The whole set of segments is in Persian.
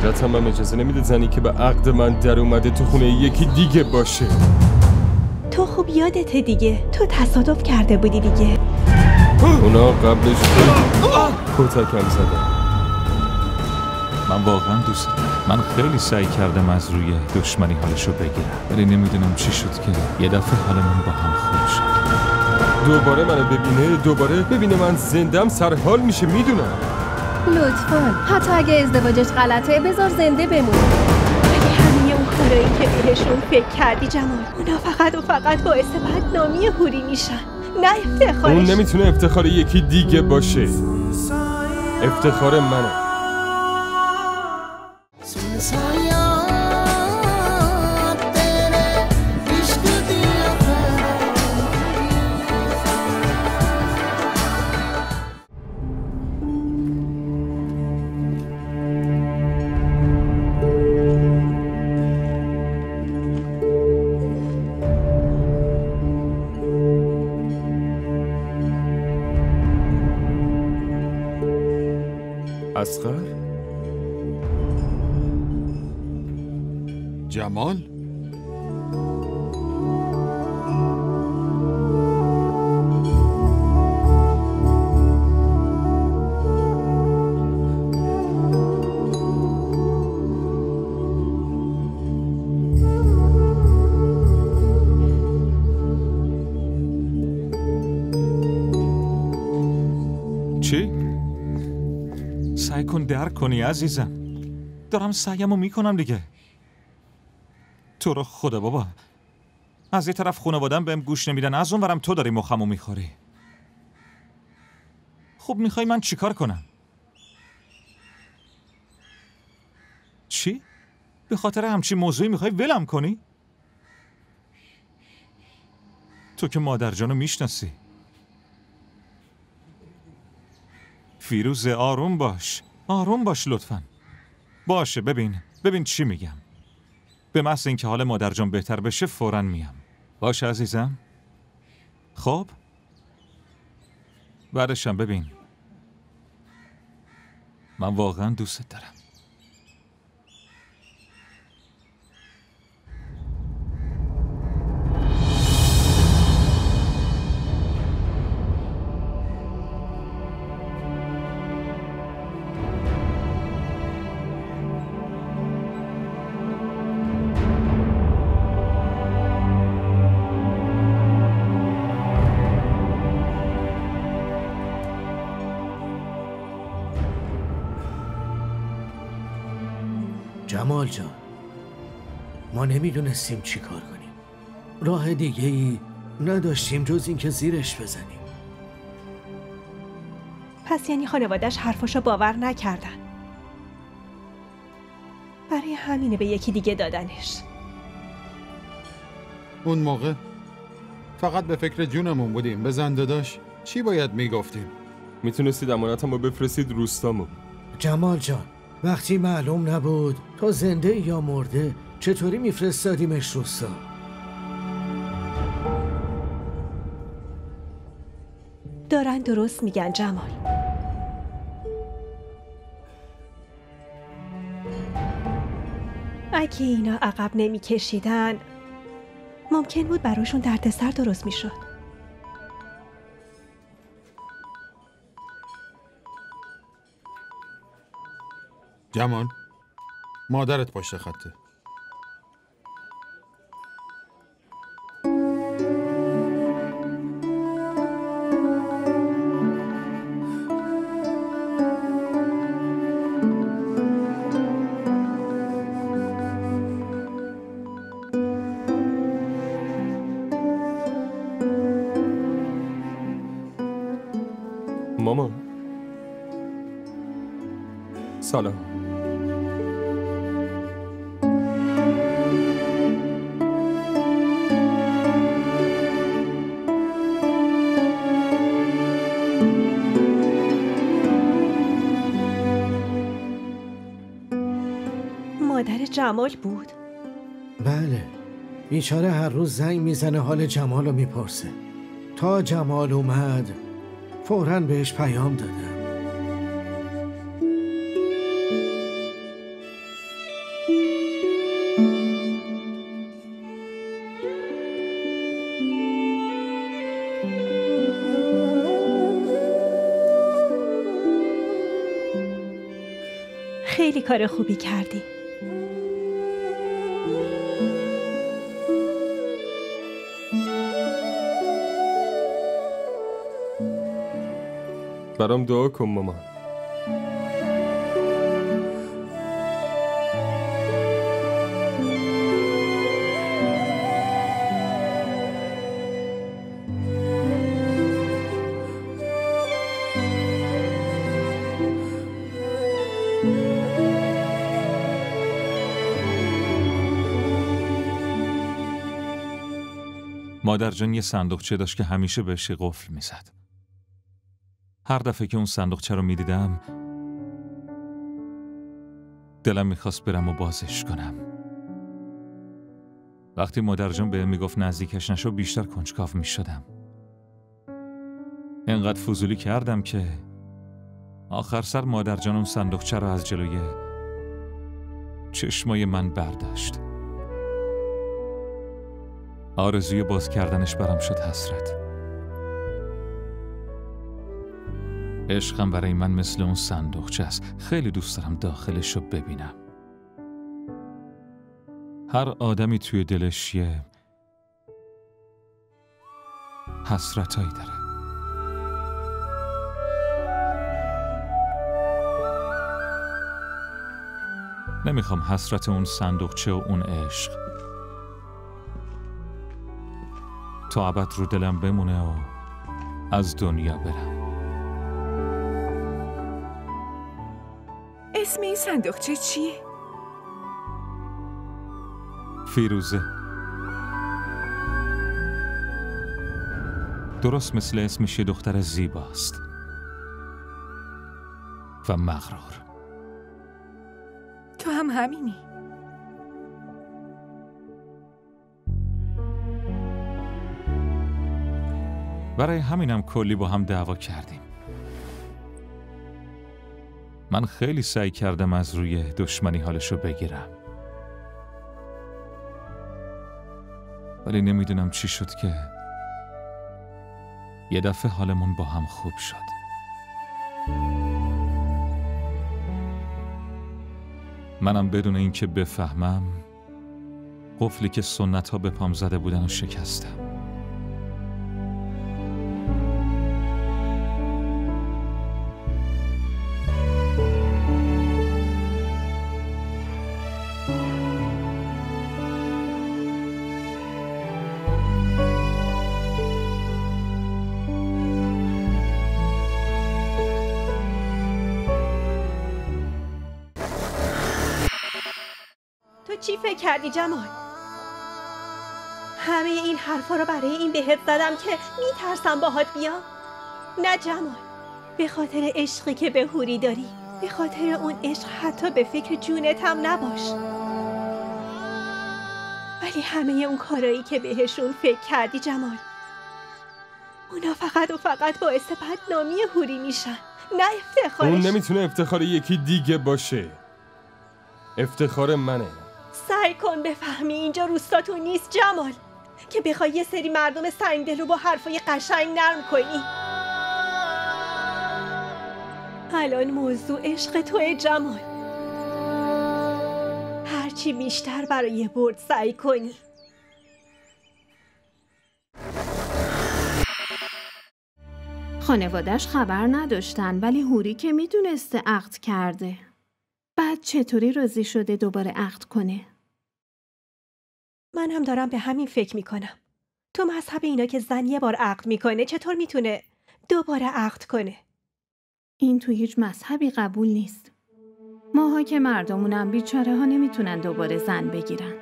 غیرتم هم اجازه نمیده زنی که به عقد من در اومده تو خونه یکی دیگه باشه. تو خوب یادته دیگه، تو تصادف کرده بودی دیگه. اونا قبلش کتکم زدن. من واقعا دوست دارم. من خیلی سعی کردم از روی دشمنی حالشو بگیرم، ولی نمیدونم چی شد که یه دفعه حالمون با هم خوب شد. دوباره منو ببینه، دوباره ببینه من زندم، سرحال میشه. میدونم. لطفاً حتی اگه ازدواجش غلطه بذار زنده بمونه. اگه همه اون کارایی که بهشون فکر کردی جمال، اونا فقط و فقط باعث بدنامی هوری میشن، نه افتخارش. اون نمیتونه افتخار یکی دیگه باشه. افتخار منه. اصغر؟ جمال؟ چی؟ سعی کن درک کنی عزیزم. دارم سعیمو میکنم دیگه. تو رو خدا بابا، از یه طرف خانواده‌ام بهم گوش نمیدن، از اون ورم تو داری مخمو میخوری. خب میخوای من چیکار کنم؟ چی؟ به خاطر همچین موضوعی میخوای ولم کنی؟ تو که مادر جانو میشناسی. فیروزه آروم باش، آروم باش لطفاً. باشه ببین چی میگم. به محض اینکه حال مادر جان بهتر بشه فوراً میام. باشه عزیزم؟ خب؟ بعدشم ببین، من واقعاً دوستت دارم. جمال جان، ما نمیدونستیم چی کار کنیم. راه دیگه ای نداشتیم جز این که زیرش بزنیم. پس یعنی خانواده‌اش حرفاشو باور نکردن، برای همینه به یکی دیگه دادنش. اون موقع فقط به فکر جونمون بودیم. به زنده داشت چی باید میگفتیم؟ میتونستید امانتم رو بفرستید روستامون. جمال جان، وقتی معلوم نبود تا زنده یا مرده چطوری میفرستادیمش روستا؟ دارن درست میگن جمال. اگه اینا عقب نمیکشیدن ممکن بود براشون دردسر درست میشد. جمال، مادرت پشت خطه. مامان سلام. مادر جمال بود؟ بله، بیچاره هر روز زنگ میزنه حال جمال رو میپرسه. تا جمال اومد فوراً بهش پیام دادم. خیلی کار خوبی کردی. برام دعا کن مامان. مادر جان یه صندوقچه داشت که همیشه بهش قفل میزد. هر دفعه که اون صندوقچه رو میدیدم دلم میخواست برم و بازش کنم. وقتی مادر جان بهم میگفت نزدیکش نشو بیشتر کنجکاو میشدم. انقدر فضولی کردم که آخر سر مادر جان اون صندوقچه رو از جلوی چشمای من برداشت. آرزوی باز کردنش برام شد حسرت. عشقم برای من مثل اون صندوقچه است. خیلی دوست دارم داخلش رو ببینم. هر آدمی توی دلش یه حسرتایی داره. نمیخوام حسرت اون صندوقچه و اون عشق تا ابد رو دلم بمونه و از دنیا برم. اسم این صندوقچه چیه؟ فیروزه. درست مثل اسمش یه دختر زیباست و مغرور. تو هم همینی. برای همینم کلی با هم دعوا کردیم. من خیلی سعی کردم از روی دشمنی حالشو بگیرم، ولی نمیدونم چی شد که یه دفعه حالمون با هم خوب شد. منم بدون اینکه بفهمم قفلی که سنت ها به پام زده بودن و شکستم. چی فکر کردی جمال؟ همه این حرفا رو برای این بهت زدم که میترسم باهات بیام؟ نه جمال، به خاطر عشقی که به هوری داری، به خاطر اون عشق حتی به فکر جونت هم نباش. ولی همه اون کارایی که بهشون فکر کردی جمال، اونا فقط و فقط باعث بدنامی هوری میشن، نه افتخارش. اون نمیتونه افتخار یکی دیگه باشه. افتخار منه. سعی کن بفهمی اینجا روستاتون نیست جمال، که بخوای یه سری مردم سنگدل رو با حرفای قشنگ نرم کنی. الان موضوع عشق توه جمال. هرچی بیشتر برای برد سعی کنی. خانوادش خبر نداشتن، ولی هوری که میدونسته عقد کرده. بعد چطوری راضی شده دوباره عقد کنه؟ من هم دارم به همین فکر میکنم. تو مذهب اینا که زن یه بار عقد میکنه چطور میتونه دوباره عقد کنه؟ این تو هیچ مذهبی قبول نیست. ماها که مردمونم بیچاره ها نمیتونن دوباره زن بگیرن.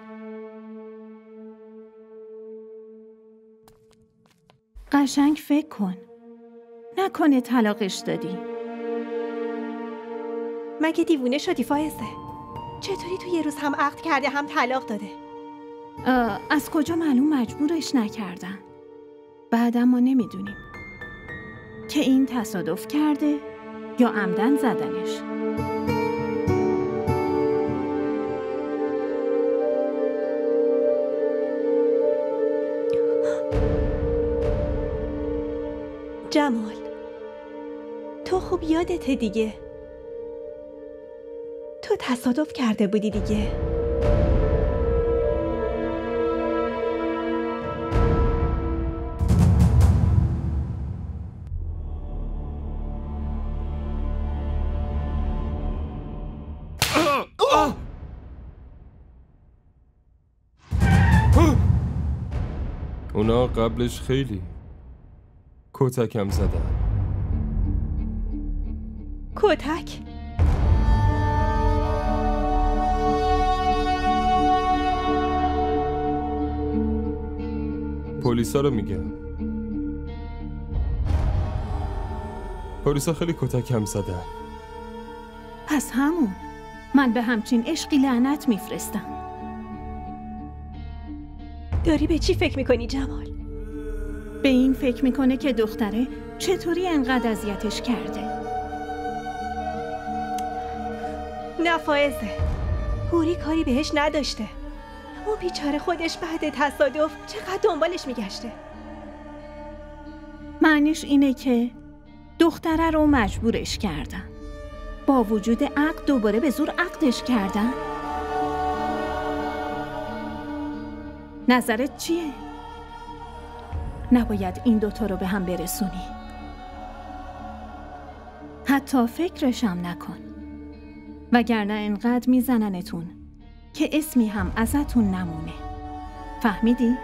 قشنگ فکر کن. نکنه طلاقش دادی. مگه دیوونه شدی فائزه؟ چطوری تو یه روز هم عقد کرده هم طلاق داده؟ از کجا معلوم مجبورش نکردن؟ بعدم ما نمیدونیم که این تصادف کرده یا عمدن زدنش. جمال، تو خوب یادته دیگه. تو تصادف کرده بودی دیگه. اونا قبلش خیلی کتکم زدن. کتک؟ پلیسا رو میگم. پلیسا خیلی کتکم زدن. پس همون. من به همچین عشقی لعنت میفرستم. داری به چی فکر میکنی جمال؟ به این فکر میکنه که دختره چطوری انقدر اذیتش کرده. نه فائزه، هوری کاری بهش نداشته. اون بیچاره خودش بعد تصادف چقدر دنبالش میگشته. معنیش اینه که دختره رو مجبورش کردن. با وجود عقد دوباره به زور عقدش کردن. نظرت چیه؟ نباید این دوتا رو به هم برسونی. حتی فکرشم نکن. وگرنه انقدر میزننتون که اسمی هم ازتون نمونه. فهمیدی؟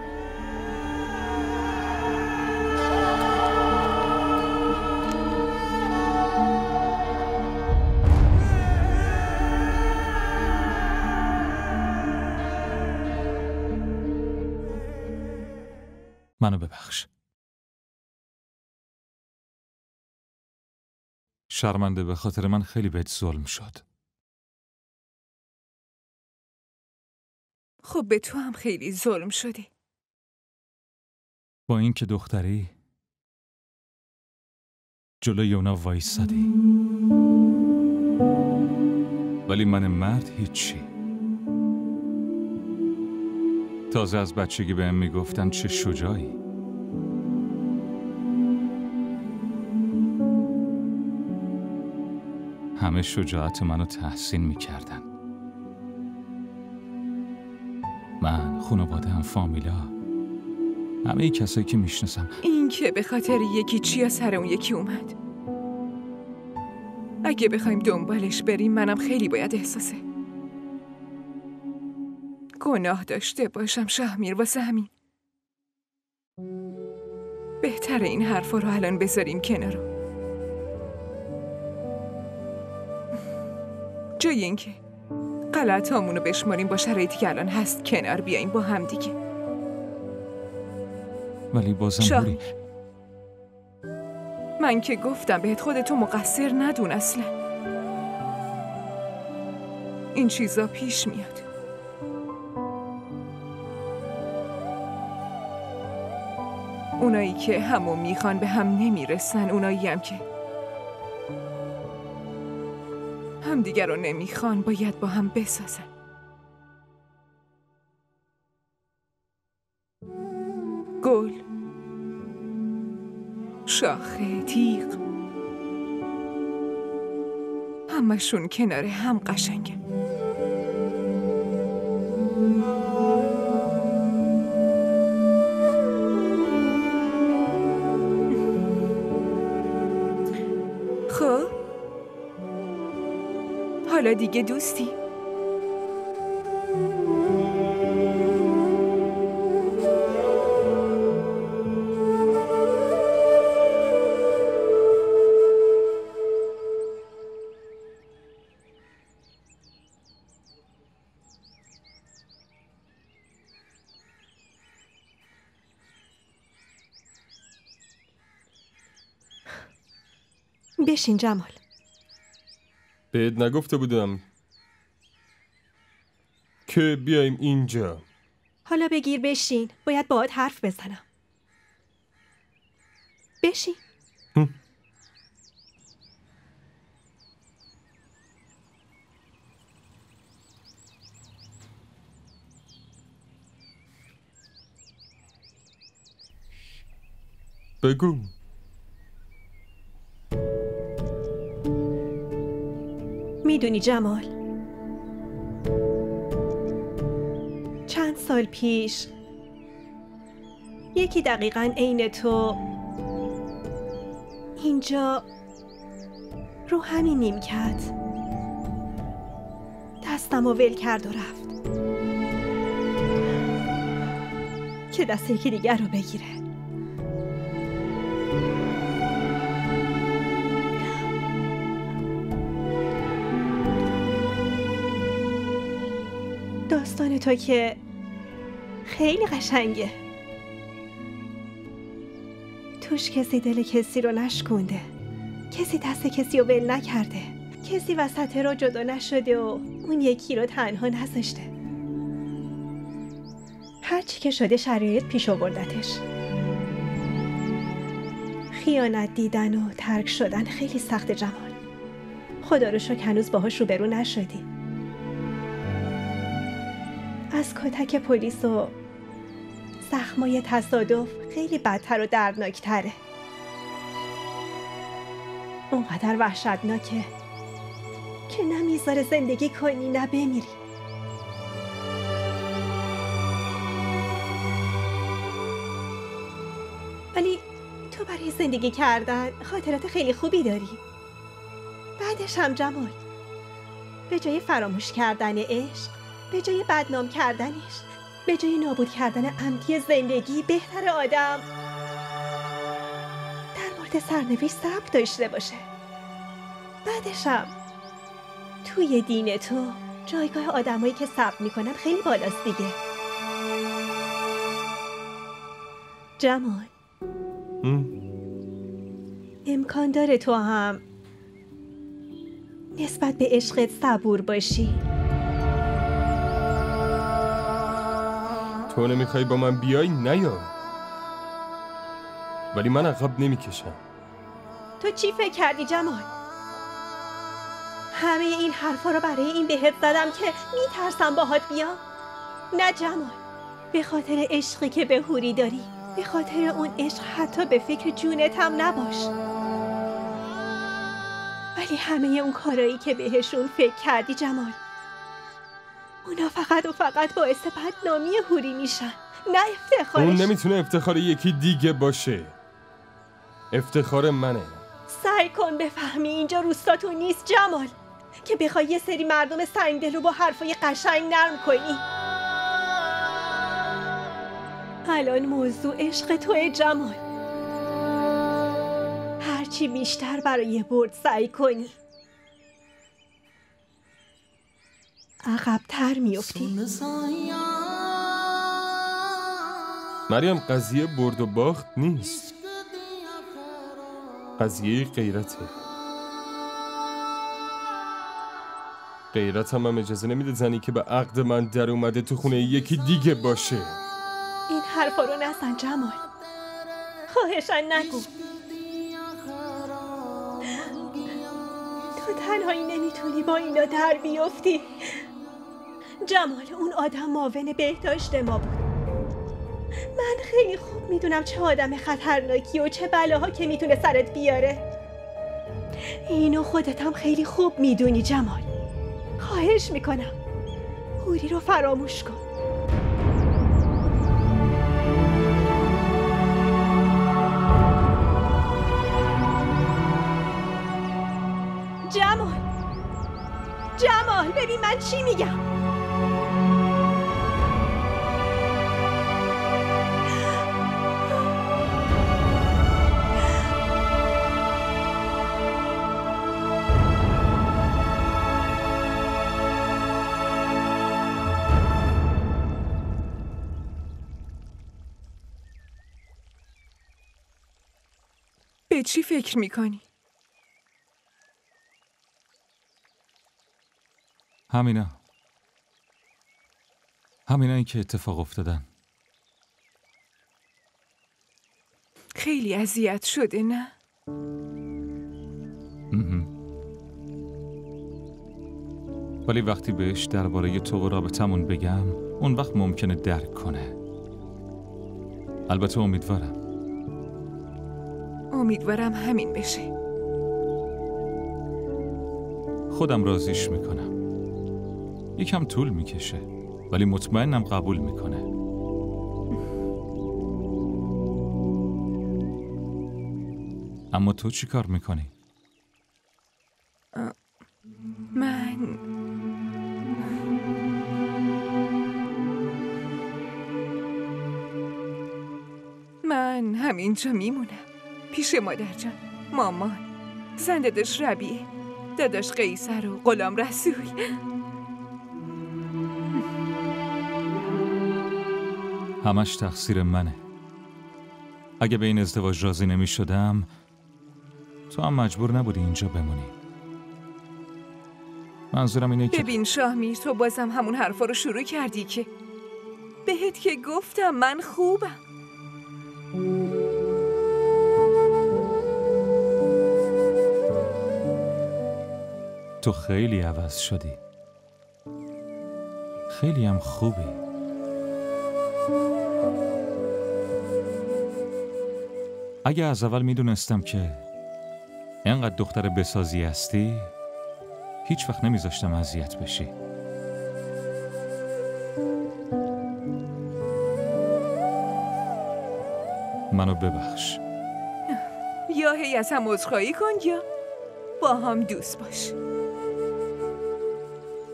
منو ببخش. شرمنده، به خاطر من خیلی بهت ظلم شد. خب به تو هم خیلی ظلم شدی. با این که دختری جلوی اونا وایسادی، ولی من مرد هیچی. تازه از بچگی بهم میگفتن چه شجاعی. همه شجاعت منو تحسین میکردن. من، خانواده‌ام، فامیلا، همه کسایی که میشناسم. این که به خاطر یکی چیا سر اون یکی اومد. اگه بخوایم دنبالش بریم منم خیلی باید احساس گناه داشته باشم شهمیر. واسه همین بهتره این حرفا رو الان بذاریم کنار. جای اینکه غلطامونو بشماریم با شرایطی که الان هست کنار بیاییم با هم دیگه. ولی بازم هوری، من که گفتم بهت خودتو مقصر ندون اصلا. این چیزا پیش میاد. اونایی که همو میخوان به هم نمیرسن، اونایی هم که هم دیگر رو نمیخوان باید با هم بسازن. گل، شاخه، تیغ، همشون کنار هم قشنگه. خب حالا دیگه دوستی؟ بشین جمال. بهت نگفته بودم که بیایم اینجا؟ حالا بگیر بشین. باید باهات حرف بزنم. بشین. بگو. میدونی جمال، سال پیش یکی دقیقاً عین تو اینجا رو همین نیمکت دستم رو ول کرد و رفت که دست یکی دیگر رو بگیره. داستان تو که خیلی قشنگه. توش کسی دل کسی رو نشکنده، کسی دست کسی رو ول نکرده، کسی وسط رو جدا نشده و اون یکی رو تنها نذاشته. هرچی که شده شرایط پیش آوردتش. خیانت دیدن و ترک شدن خیلی سخت جمال. خدا رو شکر هنوز باهاش روبرو نشدی. از کتک پلیس و زخمای تصادف خیلی بدتر و دردناکتره. اونقدر وحشتناکه که نمیذاره زندگی کنی نه بمیری. ولی تو برای زندگی کردن خاطرات خیلی خوبی داری. بعدش هم جمال، به جای فراموش کردن عشق، به جای بدنام کردنش، به جای نابود کردن عمدی زندگی، بهتر آدم در مورد سرنوشت صبر داشته باشه. بعدش هم توی دین تو جایگاه آدمایی که صبر میکنن خیلی بالاست دیگه. جمال، امکان داره تو هم نسبت به عشقت صبور باشی. تو نمیخوای با من بیای؟ نیا، ولی من عقب نمیکشم. تو چی فکر کردی جمال؟ همه این حرفا رو برای این بهت زدم که میترسم باهات بیام؟ نه جمال، به خاطر عشقی که به هوری داری، به خاطر اون عشق حتی به فکر جونت هم نباش. ولی همه اون کارایی که بهشون فکر کردی جمال، اونا فقط و فقط باعث بدنامی هوری میشن، نه افتخارش. اون نمیتونه افتخار یکی دیگه باشه، افتخار منه. سعی کن بفهمی اینجا روستاتون نیست جمال، که بخوای یه سری مردم سنگدل رو با حرفای قشنگ نرم کنی. الان موضوع عشق توی جمال. هرچی بیشتر برای برد سعی کنی، عقب‌تر میفتی. مریم، قضیه برد و باخت نیست، قضیه غیرته. غیرتم هم اجازه نمیده زنی که به عقد من در اومده تو خونه یکی دیگه باشه. این حرفا رو نزن جمال، خواهشن نگو. تو تنهایی نمیتونی با اینا در بیفتی جمال. اون آدم معاون بهداشت ما بود. من خیلی خوب میدونم چه آدم خطرناکی و چه بلاها که میتونه سرت بیاره. اینو خودت هم خیلی خوب میدونی جمال. خواهش میکنم هوری رو فراموش کن. جمال ببین من چی میگم. به چی فکر میکنی؟ همینایی که اتفاق افتادن. خیلی اذیت شده نه؟ ولی وقتی بهش درباره تو و رابطمون بگم، اون وقت ممکنه درک کنه. البته امیدوارم همین بشه. خودم راضیش میکنم. یکم طول میکشه، ولی مطمئنم قبول میکنه. اما تو چی کار میکنی؟ من همینجا میمونم پیش مادر جان، مامان، زن داداش ربیعه، داداش قیصر و غلام رسول. همش تقصیر منه. اگه به این ازدواج راضی نمی شدم تو هم مجبور نبودی اینجا بمونی. منظورم اینه که ببین شاهمیر، تو بازم همون حرفا رو شروع کردی که بهت که گفتم من خوبم. تو خیلی عوض شدی، خیلی هم خوبی. اگه از اول میدونستم که اینقدر دختر بسازی هستی هیچ وقت نمیذاشتم اذیت بشی. منو ببخش. یا هی از هم عذرخواهی کن یا با هم دوست باش.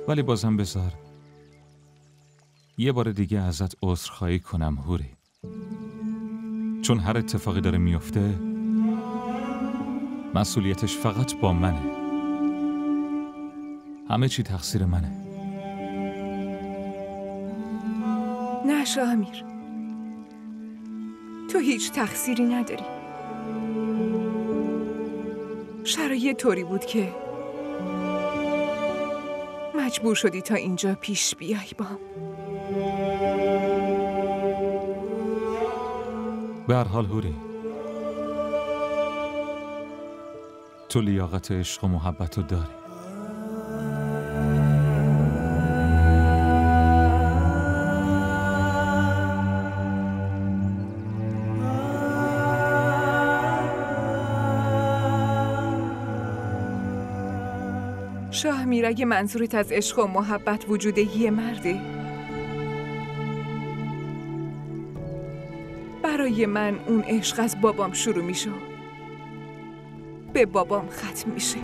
ولی بازم بذار یه بار دیگه ازت عذرخواهی کنم هوری، چون هر اتفاقی داره میفته مسئولیتش فقط با منه. همه چی تقصیر منه. نه شاهمیر، تو هیچ تقصیری نداری. شرایط طوری بود که مجبور شدی تا اینجا پیش بیای با هم. به هر حال هوری، تو لیاقت عشق و محبت رو داری. شاهمیر، اگه منظورت از عشق و محبت وجود یه مرده، برای من اون عشق از بابام شروع میشه، به بابام ختم میشه.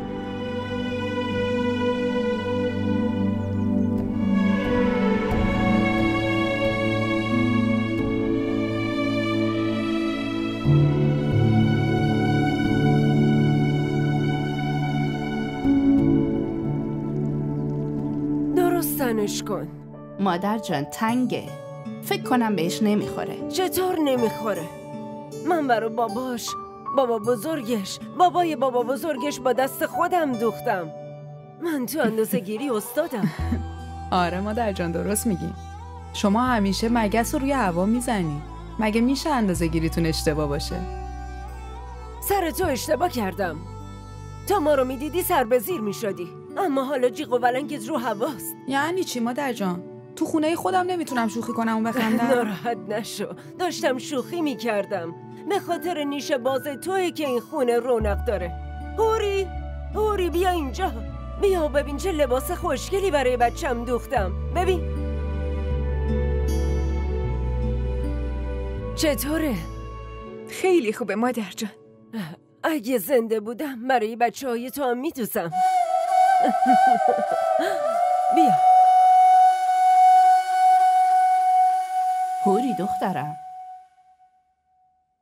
درستنش کن. مادر جان تنگه، فکر کنم بهش نمیخوره. چطور نمیخوره؟ من برای باباش، بابا بزرگش، بابای بابا بزرگش با دست خودم دوختم. من تو اندازه گیری استادم. آره مادر جان درست میگی. شما همیشه مگس رو روی هوا میزنی. مگه میشه اندازه گیریتون اشتباه باشه؟ سر تو اشتباه کردم. تا ما رو میدیدی سر به زیر میشدی، اما حالا جیغ و ولنگت رو هواست. یعنی چی مادر جان؟ تو خونه خودم نمیتونم شوخی کنم و بخندم؟ ناراحت نشو، داشتم شوخی میکردم. به خاطر نیش باز توئه که این خونه رونق داره. هوری بیا اینجا، بیا ببین چه لباس خوشگلی برای بچم دوختم. ببین چطوره؟ خیلی خوبه مادر جان. اگه زنده بودم برای بچه‌های تو هم میدوزم. بیا هوری دخترم،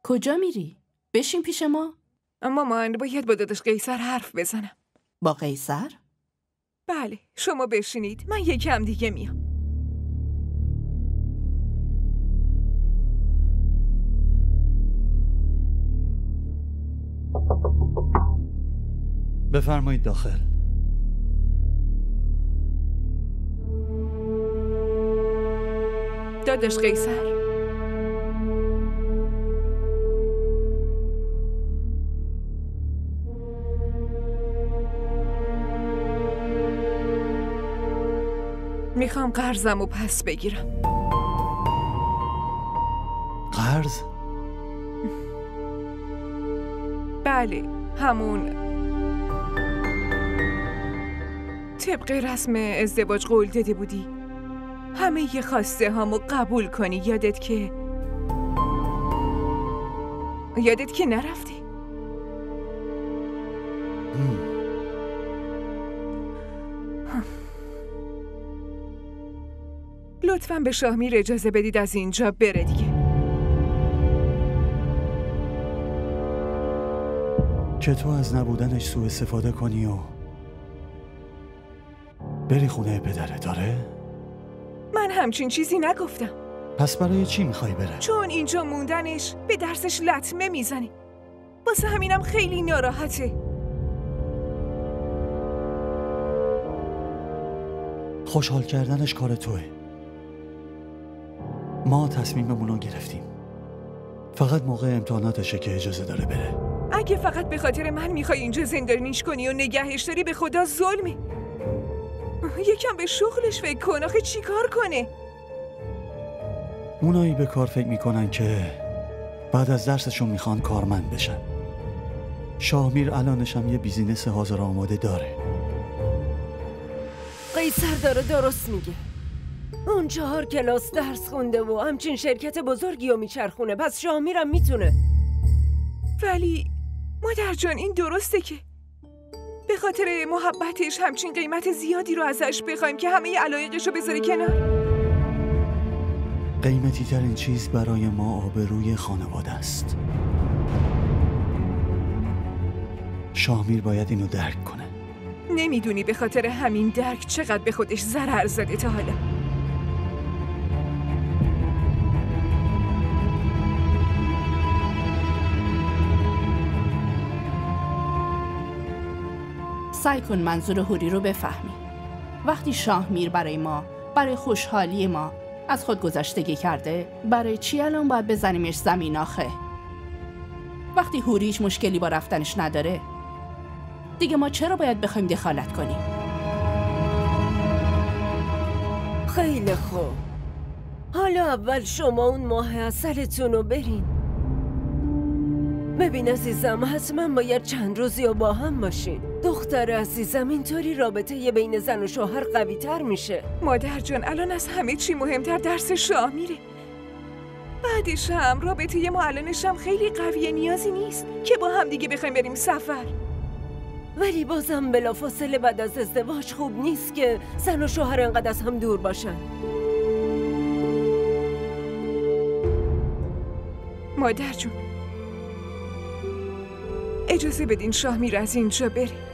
کجا میری؟ بشین پیش ما. مامان، باید با داداش قیصر حرف بزنم. با قیصر؟ بله، شما بشینید، من یکم دیگه میام. بفرمایید داخل. داداش قیصر، میخوام قرضمو پس بگیرم. قرض؟ بله، همون طبق رسم ازدواج قول داده بودی همه ی خواسته هامو قبول کنی. یادت که نرفتی. لطفاً به شاهمیر اجازه بدید از اینجا بره دیگه. که تو از نبودنش سوء استفاده کنی و بری خونه پدره. داره؟ من همچین چیزی نگفتم. پس برای چی میخوای بره؟ چون اینجا موندنش به درسش لطمه میزنه. واسه همینم خیلی ناراحته. خوشحال کردنش کار توه. ما تصمیممونو گرفتیم. فقط موقع امتحاناتشه که اجازه داره بره. اگه فقط به خاطر من میخوای اینجا زندانیش کنی و نگهش داری، به خدا ظلمه. یکم به شغلش فکر کن. آخه چی کار کنه؟ اونایی به کار فکر میکنن که بعد از درسشون میخوان کارمند بشن. شاهمیر الانش هم یه بیزینس حاضر آماده داره. قیصر داره درست میگه. اون 4 کلاس درس خونده و همچین شرکت بزرگی رو میچرخونه. پس شاهمیرم میتونه. ولی مادر جان این درسته که به خاطر محبتش همچین قیمت زیادی رو ازش بخوایم که همه علایقش رو بذاره کنار؟ قیمتی ترین چیز برای ما آبروی خانواده است. شاهمیر باید اینو درک کنه. نمیدونی به خاطر همین درک چقدر به خودش ضرر زده تا حالا. سعی کن منظور هوری رو بفهمی. وقتی شاهمیر برای ما، برای خوشحالی ما از خود گذشتگی کرده، برای چی الان باید بزنیمش زمین آخه؟ وقتی هوری هیچ مشکلی با رفتنش نداره، دیگه ما چرا باید بخوایم دخالت کنیم؟ خیلی خوب. حالا اول شما اون ماه عسلتون رو برین. ببین عزیزم، حتما باید چند روزی رو با هم باشین. دختر عزیزم، اینطوری رابطه بین زن و شوهر قوی تر میشه. مادر جان الان از همه چی مهمتر درس شاهمیره. بعدش هم رابطه ما الانش هم خیلی قویه. نیازی نیست که با هم دیگه بخوایم بریم سفر. ولی بازم بلافاصله بعد از ازدواج خوب نیست که زن و شوهر انقدر از هم دور باشن. مادر جون اجازه بدین شاهمیر از اینجا بره.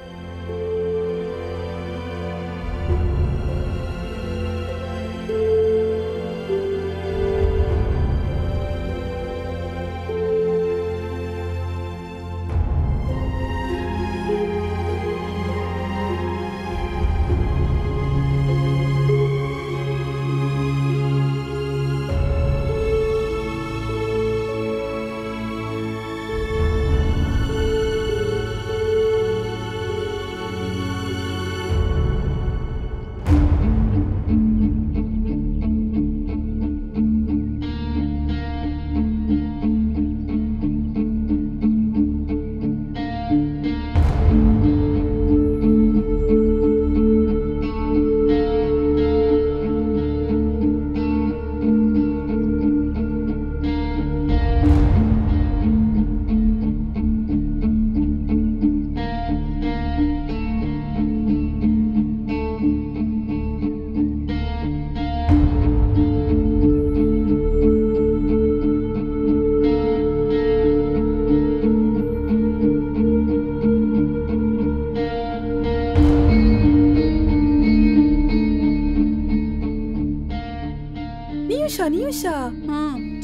نیوشا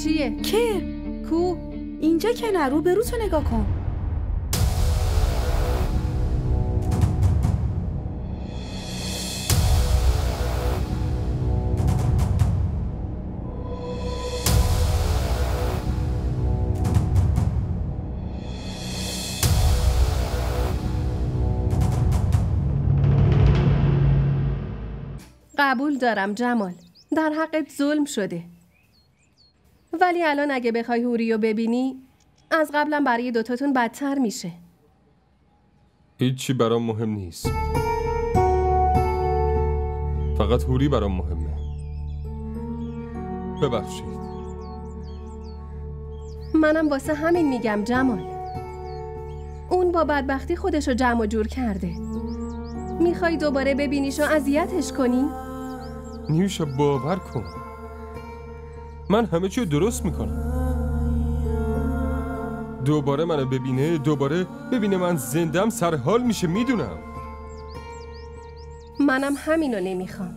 چیه؟ کر کو اینجا کنه، رو به رو تو نگاه کن. قبول دارم جمال، در حقت ظلم شده. ولی الان اگه بخوای هوری رو ببینی، از قبلا برای دوتاتون بدتر میشه. هیچی برام مهم نیست. فقط هوری برام مهمه. ببخشید. منم واسه همین میگم جمال. اون با بدبختی خودشو جمع و جور کرده. میخوای دوباره ببینیش و اذیتش کنی؟ نیوشا باور کن، من همه چیو درست میکنم. دوباره منو ببینه، دوباره ببینه من زندم، سرحال میشه. میدونم. منم همینو نمیخوام.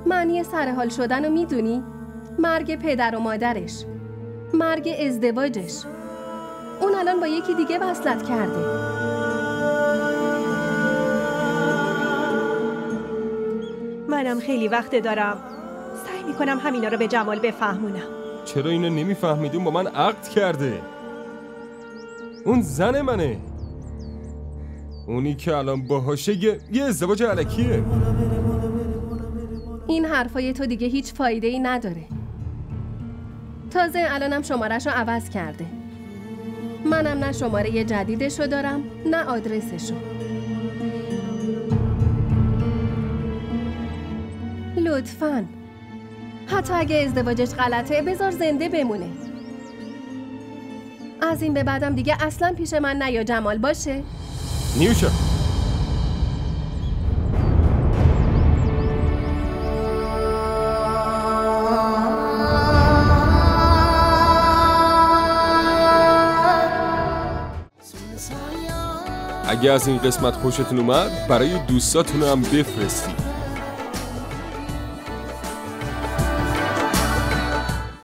معنی سرحال شدن رو میدونی؟ مرگ پدر و مادرش، مرگ ازدواجش. اون الان با یکی دیگه وصلت کرده. منم خیلی وقت دارم سعی میکنم همینا رو به جمال بفهمونم. چرا اینو نمیفهمیدون؟ با من عقد کرده. اون زن منه. اونی که الان باهاشه یه ازدواج الکیه. این حرفای تو دیگه هیچ فایده ای نداره. تازه الانم شماره‌شو عوض کرده. منم نه شماره جدیدشو دارم نه آدرسشو. لطفاً حتی اگه ازدواجش غلطه بذار زنده بمونه. از این به بعدم دیگه اصلاً پیش من نیا جمال، باشه؟ نیوشا اگه از این قسمت خوشتون اومد برای دوستاتون هم بفرستید.